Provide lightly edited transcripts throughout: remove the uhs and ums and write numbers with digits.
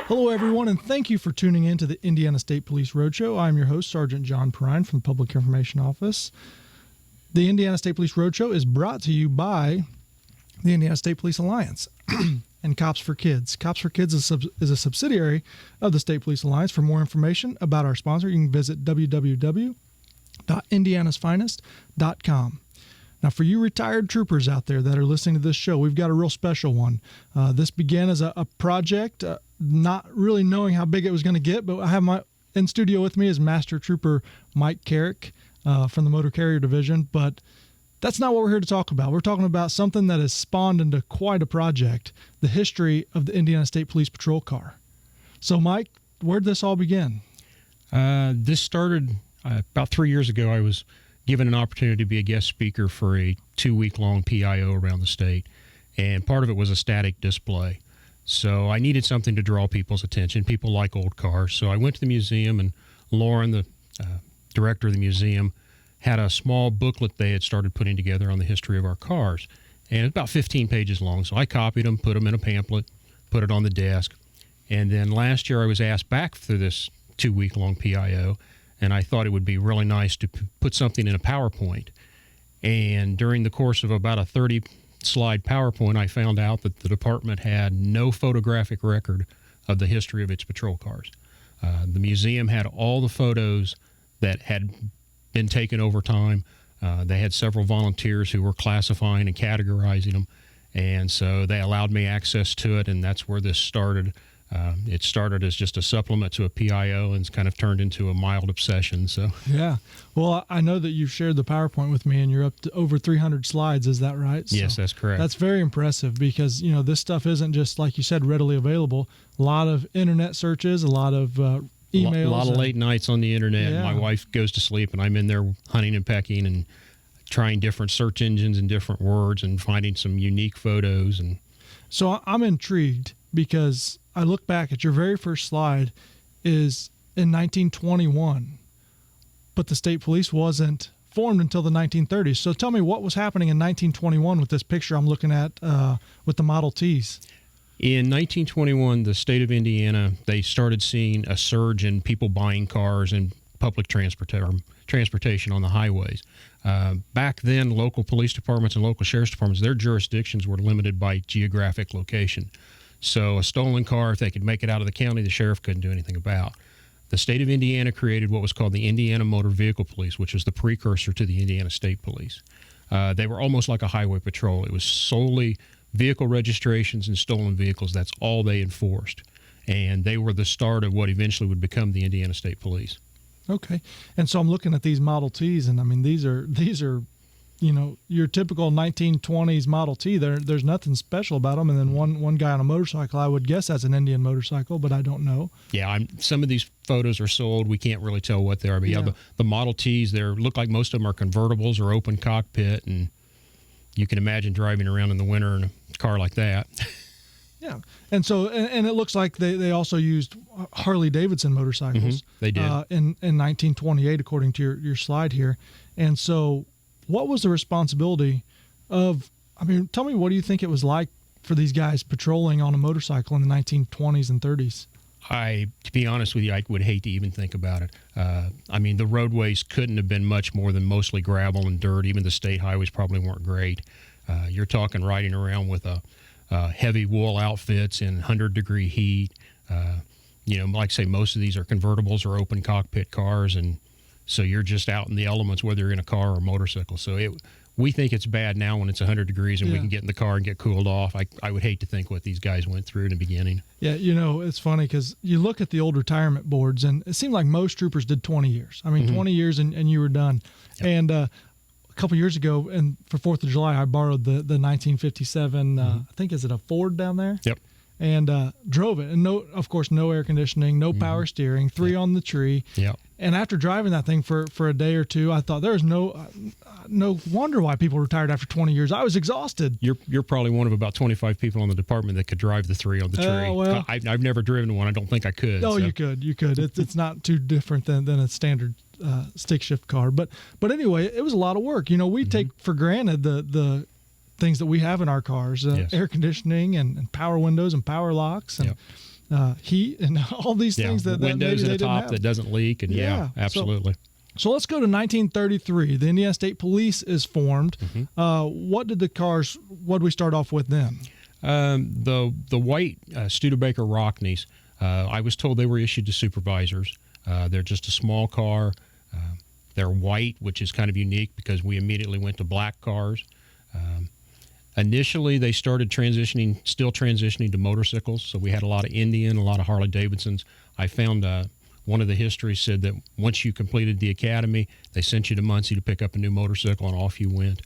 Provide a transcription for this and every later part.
Hello, everyone, and thank you for tuning in to the Indiana State Police Roadshow. I'm your host, Sergeant John Perrine from the Public Information Office. The Indiana State Police Roadshow is brought to you by the Indiana State Police Alliance and Cops for Kids. Cops for Kids is a subsidiary of the State Police Alliance. For more information about our sponsor, you can visit www.indianasfinest.com. Now, for you retired troopers out there that are listening to this show, we've got a real special one. This began as a project, not really knowing how big it was going to get, but I have in studio with me is Master Trooper Mike Carrick from the Motor Carrier Division. But that's not what we're here to talk about. We're talking about something that has spawned into quite a project, the history of the Indiana State Police Patrol Car. So, Mike, where did this all begin? This started about 3 years ago. I was given an opportunity to be a guest speaker for a 2-week-long PIO around the state, and part of it was a static display. So I needed something to draw people's attention. People like old cars. So I went to the museum, and Lauren, the director of the museum, had a small booklet they had started putting together on the history of our cars. And it's about 15 pages long. So I copied them, put them in a pamphlet, put it on the desk. And then last year I was asked back for this 2-week-long PIO, and I thought it would be really nice to put something in a PowerPoint. And during the course of about a 30-slide PowerPoint, I found out that the department had no photographic record of the history of its patrol cars. The museum had all the photos that had been taken over time. They had several volunteers who were classifying and categorizing them, and so they allowed me access to it, and that's where this started. It started as just a supplement to a PIO and it's kind of turned into a mild obsession. So yeah. Well, I know that you've shared the PowerPoint with me and you're up to over 300 slides. Is that right? Yes, that's correct. That's very impressive because, this stuff isn't just, like you said, readily available. A lot of internet searches, a lot of emails. A lot of late nights on the internet. Yeah. My wife goes to sleep and I'm in there hunting and pecking and trying different search engines and different words and finding some unique photos. And so I'm intrigued because I look back at your very first slide is in 1921, but the state police wasn't formed until the 1930s. So tell me what was happening in 1921 with this picture I'm looking at with the Model Ts. In 1921, the state of Indiana, they started seeing a surge in people buying cars and public transportation on the highways. Back then, local police departments and local sheriff's departments, their jurisdictions were limited by geographic location. So a stolen car, if they could make it out of the county, the sheriff couldn't do anything about. The state of Indiana created what was called the Indiana Motor Vehicle Police, which was the precursor to the Indiana State Police. They were almost like a highway patrol. It was solely vehicle registrations and stolen vehicles. That's all they enforced. And they were the start of what eventually would become the Indiana State Police. Okay. And so I'm looking at these Model Ts, and I mean, these are your typical 1920s Model T. There's nothing special about them. And then one guy on a motorcycle, I would guess that's an Indian motorcycle, but I don't know. Yeah, some of these photos are so old we can't really tell what they are. But yeah, the Model Ts, they look like most of them are convertibles or open cockpit, and you can imagine driving around in the winter in a car like that. Yeah, and so and it looks like they also used Harley Davidson motorcycles. Mm-hmm. They did in 1928, according to your slide here. And so, what was the responsibility of? I mean, tell me, what do you think it was like for these guys patrolling on a motorcycle in the 1920s and 30s? To be honest with you, I would hate to even think about it. I mean, the roadways couldn't have been much more than mostly gravel and dirt. Even the state highways probably weren't great. You're talking riding around with heavy wool outfits in 100-degree heat. Like I say, most of these are convertibles or open cockpit cars, and so you're just out in the elements, whether you're in a car or a motorcycle. So we think it's bad now when it's 100 degrees and we can get in the car and get cooled off. I would hate to think what these guys went through in the beginning. Yeah, it's funny because you look at the old retirement boards, and it seemed like most troopers did 20 years. I mean, 20 years and you were done. Yep. And a couple years ago, and for 4th of July, I borrowed the 1957, I think, is it a Ford down there? Yep. And drove it. And of course, no air conditioning, no power steering, 3 on the tree. Yep. And after driving that thing for a day or two, I thought there's no wonder why people retired after 20 years. I was exhausted. You're probably one of about 25 people in the department that could drive the 3 on the tree. Well, I've never driven one. I don't think I could. Oh, so. You could. It's not too different than a standard stick shift car. But anyway, it was a lot of work. We take for granted the things that we have in our cars, yes. Air conditioning and power windows and power locks. And heat and all these things that windows maybe in the top have. that doesn't leak, and absolutely. So let's go to 1933. The Indiana State Police is formed. What did we start off with then? The white Studebaker Rockneys, I was told they were issued to supervisors. They're just a small car. They're white, which is kind of unique because we immediately went to black cars. Initially, they started still transitioning to motorcycles. So we had a lot of Indian, a lot of Harley Davidsons. I found one of the histories said that once you completed the academy, they sent you to Muncie to pick up a new motorcycle, and off you went.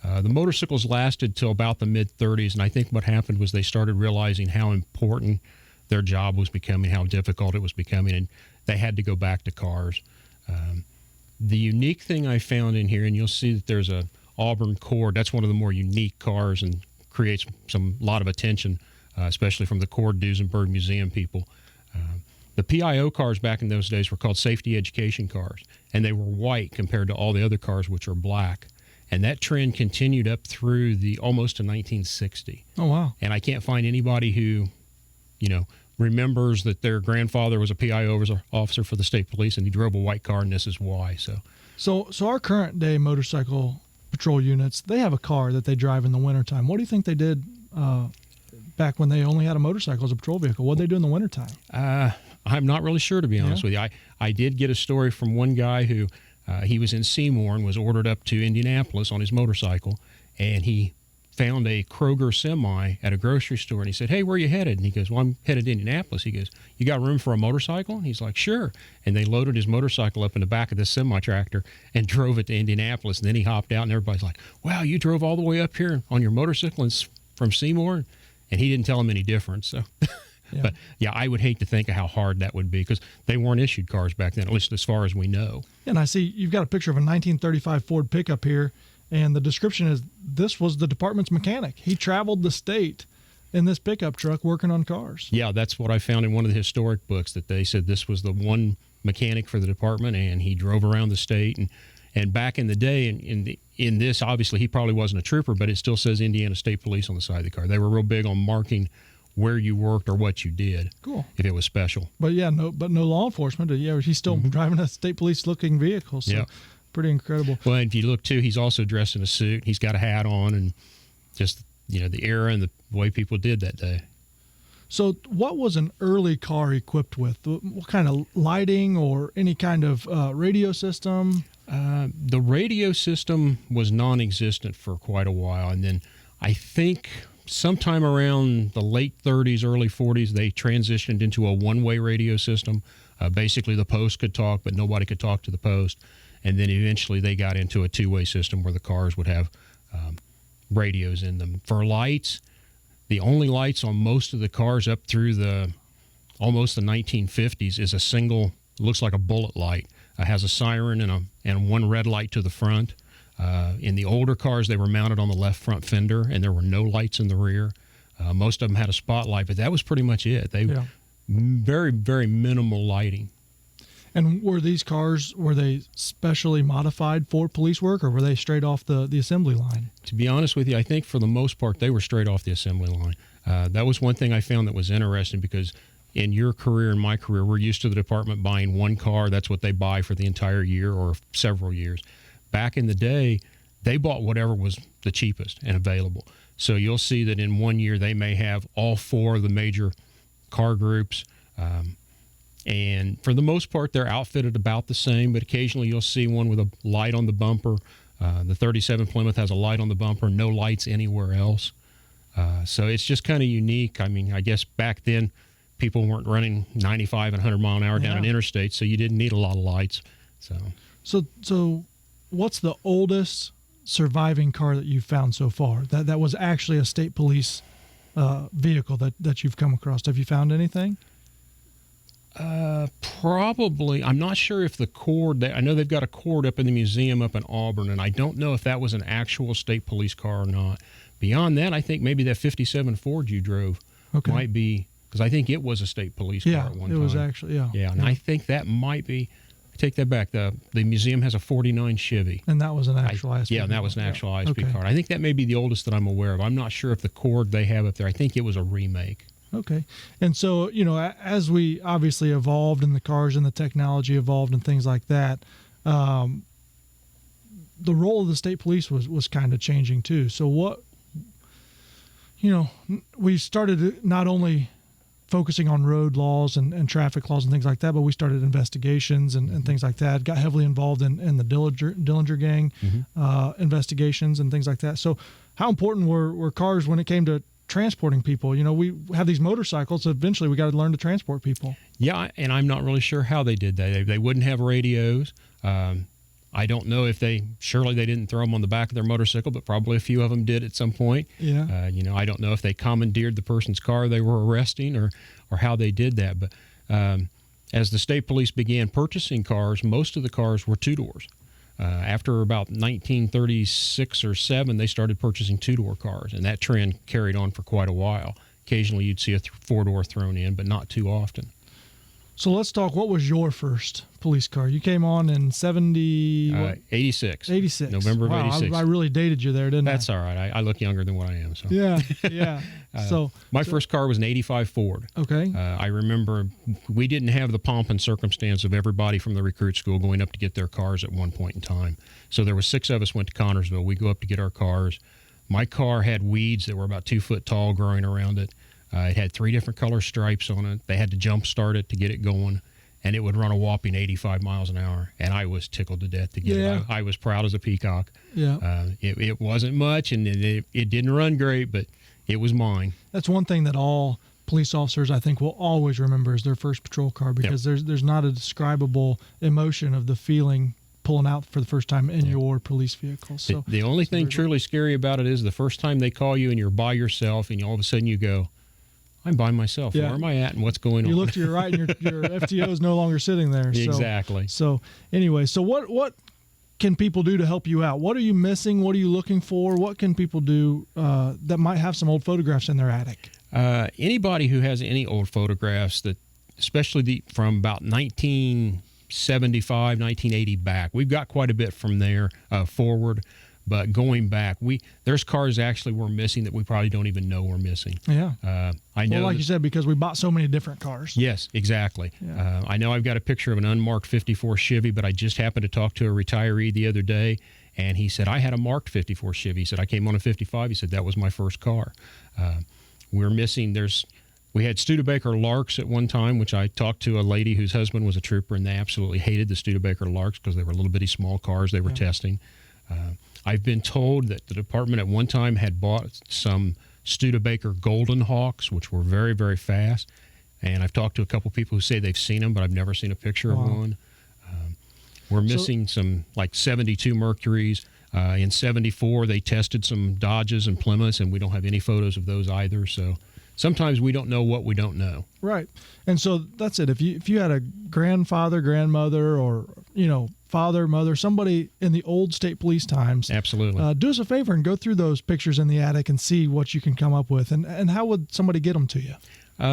The motorcycles lasted till about the mid-30s, and I think what happened was they started realizing how important their job was becoming, how difficult it was becoming, and they had to go back to cars. The unique thing I found in here, and you'll see that there's a Auburn Cord. That's one of the more unique cars and creates a lot of attention, especially from the Cord Duesenberg Museum people. The PIO cars back in those days were called safety education cars, and they were white compared to all the other cars, which are black. And that trend continued up through almost to 1960. Oh, wow. And I can't find anybody who, remembers that their grandfather was a PIO officer for the state police and he drove a white car, and this is why. So our current day motorcycle patrol units, they have a car that they drive in the wintertime. What do you think they did back when they only had a motorcycle as a patrol vehicle? What did they do in the wintertime? I'm not really sure, to be honest with you. I did get a story from one guy who he was in Seymour and was ordered up to Indianapolis on his motorcycle, and he found a Kroger semi at a grocery store, and he said, "Hey, where are you headed?" And he goes, "Well, I'm headed to Indianapolis." He goes, "You got room for a motorcycle?" And he's like, "Sure." And they loaded his motorcycle up in the back of this semi-tractor and drove it to Indianapolis. And then he hopped out, and everybody's like, "Wow, you drove all the way up here on your motorcycle from Seymour?" And he didn't tell them any difference. So, But I would hate to think of how hard that would be, because they weren't issued cars back then, at least as far as we know. And I see you've got a picture of a 1935 Ford pickup here. And the description is, this was the department's mechanic. He traveled the state in this pickup truck working on cars. Yeah, that's what I found in one of the historic books, that they said this was the one mechanic for the department, and he drove around the state. And back in the day, in this, obviously, he probably wasn't a trooper, but it still says Indiana State Police on the side of the car. They were real big on marking where you worked or what you did. Cool. If it was special. But no law enforcement. Yeah, he's still driving a state police looking vehicle. So. Pretty incredible. Well, if you look, too, he's also dressed in a suit. He's got a hat on, and just, the era and the way people did that day. So what was an early car equipped with? What kind of lighting or any kind of radio system? The radio system was non-existent for quite a while. And then I think sometime around the late 30s, early 40s, they transitioned into a one-way radio system. Basically, the post could talk, but nobody could talk to the post. And then eventually they got into a two-way system where the cars would have radios in them. For lights, the only lights on most of the cars up through almost the 1950s is a single, looks like a bullet light. It has a siren and one red light to the front. In the older cars, they were mounted on the left front fender, and there were no lights in the rear. Most of them had a spotlight, but that was pretty much it. Very, very minimal lighting. And were these cars, specially modified for police work, or were they straight off the assembly line? To be honest with you, I think for the most part, they were straight off the assembly line. That was one thing I found that was interesting, because in your career and my career, we're used to the department buying one car. That's what they buy for the entire year or several years. Back in the day, they bought whatever was the cheapest and available. So you'll see that in one year, they may have all four of the major car groups. And for the most part, they're outfitted about the same, but occasionally you'll see one with a light on the bumper. The 37 Plymouth has a light on the bumper, no lights anywhere else. So it's just kind of unique. I mean, I guess back then people weren't running 95 and 100 mile an hour down an interstate, so you didn't need a lot of lights. So what's the oldest surviving car that you've found so far that was actually a state police vehicle that you've come across? Have you found anything? Probably. I'm not sure if the Cord, I know they've got a Cord up in the museum up in Auburn, and I don't know if that was an actual state police car or not. Beyond that, I think maybe that 57 Ford you drove might be, because I think it was a state police car at one time. Yeah, it was actually, Yeah, and I think that might be, I take that back, the museum has a 49 Chevy. And that was an actual ISP Yeah, and that was an actual ISP car. I think that may be the oldest that I'm aware of. I'm not sure if the Cord they have up there, I think it was a remake. Okay. And so, as we obviously evolved and the cars and the technology evolved and things like that, the role of the state police was kind of changing too. So what, we started not only focusing on road laws and traffic laws and things like that, but we started investigations and things like that, got heavily involved in the Dillinger gang investigations and things like that. So how important were cars when it came to transporting people? We have these motorcycles, so eventually we got to learn to transport people. Yeah, and I'm not really sure how they did that. They wouldn't have radios. I don't know if surely they didn't throw them on the back of their motorcycle, but probably a few of them did at some point. Yeah. I don't know if they commandeered the person's car they were arresting or how they did that. But as the state police began purchasing cars, most of the cars were two-doors. After about 1936 or 7, they started purchasing two-door cars, and that trend carried on for quite a while. Occasionally you'd see a four-door thrown in, but not too often. So let's talk, what was your first police car? You came on in 86. 86. November of 86. I really dated you there, didn't I? That's all right. I look younger than what I am. So. Yeah. My first car was an 85 Ford. Okay. I remember we didn't have the pomp and circumstance of everybody from the recruit school going up to get their cars at one point in time. So there were 6 of us went to Connorsville. We go up to get our cars. My car had weeds that were about 2 foot tall growing around it. It had 3 different color stripes on it. They had to jump start it to get it going, and it would run a whopping 85 miles an hour. And I was tickled to death to get it. I was proud as a peacock. Yeah. It wasn't much, and it didn't run great, but it was mine. That's one thing that all police officers, I think, will always remember is their first patrol car, because there's not a describable emotion of the feeling pulling out for the first time in your police vehicle. So the only thing truly scary about it is the first time they call you and you're by yourself, and all of a sudden you go, I'm by myself. Yeah. Where am I at and what's going on? You look to your right and your FTO is no longer sitting there. Exactly. So anyway, so what can people do to help you out? What are you missing? What are you looking for? What can people do that might have some old photographs in their attic? Anybody who has any old photographs, that especially from about 1975, 1980 back, we've got quite a bit from there forward. But going back, there's cars actually we're missing that we probably don't even know we're missing. Yeah. I know. Well, like you said, because we bought so many different cars. Yes, exactly. Yeah. I know I've got a picture of an unmarked 54 Chevy, but I just happened to talk to a retiree the other day, and he said, I had a marked 54 Chevy. He said, I came on a 55. He said, that was my first car. We're missing, we had Studebaker Larks at one time, which I talked to a lady whose husband was a trooper, and they absolutely hated the Studebaker Larks because they were little bitty small cars they were testing. I've been told that the department at one time had bought some Studebaker Golden Hawks, which were very, very fast. And I've talked to a couple people who say they've seen them, but I've never seen a picture of one. We're missing some like 72 Mercuries. In 74, they tested some Dodges and Plymouths, and we don't have any photos of those either. So sometimes we don't know what we don't know. Right. And so that's it. If you had a grandfather, grandmother, or, father, mother, somebody in the old state police times. Absolutely. Do us a favor and go through those pictures in the attic and see what you can come up with. And how would somebody get them to you?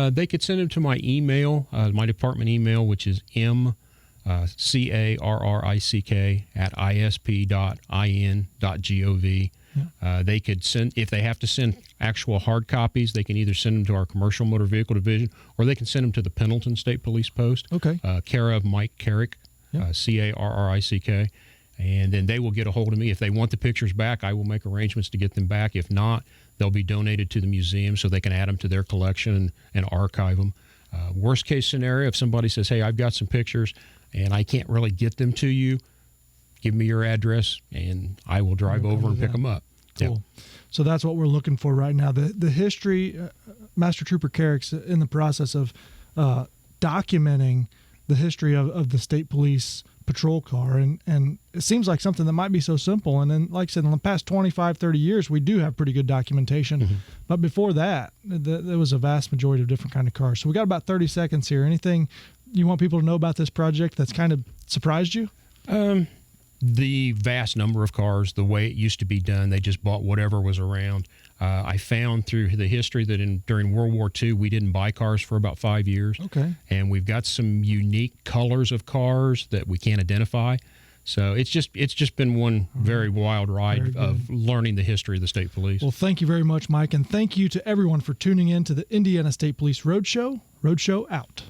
They could send them to my email, my department email, which is mcarrick@isp.in.gov. Yeah. They could send, if they have to send actual hard copies, they can either send them to our Commercial Motor Vehicle Division, or they can send them to the Pendleton State Police Post. Okay. Care of Mike Carrick, Carrick, and then they will get a hold of me. If they want the pictures back, I will make arrangements to get them back. If not, they'll be donated to the museum so they can add them to their collection and archive them. Worst case scenario, if somebody says, hey, I've got some pictures and I can't really get them to you, give me your address and I will drive over and pick them up. Cool. Yep. So that's what we're looking for right now. The history, Master Trooper Carrick's in the process of documenting the history of the state police patrol car. And it seems like something that might be so simple. And then, like I said, in the past 25, 30 years, we do have pretty good documentation. Mm-hmm. But before that, there was a vast majority of different kind of cars. So we got about 30 seconds here. Anything you want people to know about this project that's kind of surprised you? The vast number of cars, the way it used to be done, they just bought whatever was around. I found through the history that during World War II, we didn't buy cars for about 5 years. Okay. And we've got some unique colors of cars that we can't identify. So it's just been one very wild ride of learning the history of the state police. Well, thank you very much, Mike, and thank you to everyone for tuning in to the Indiana State Police Roadshow. Roadshow out.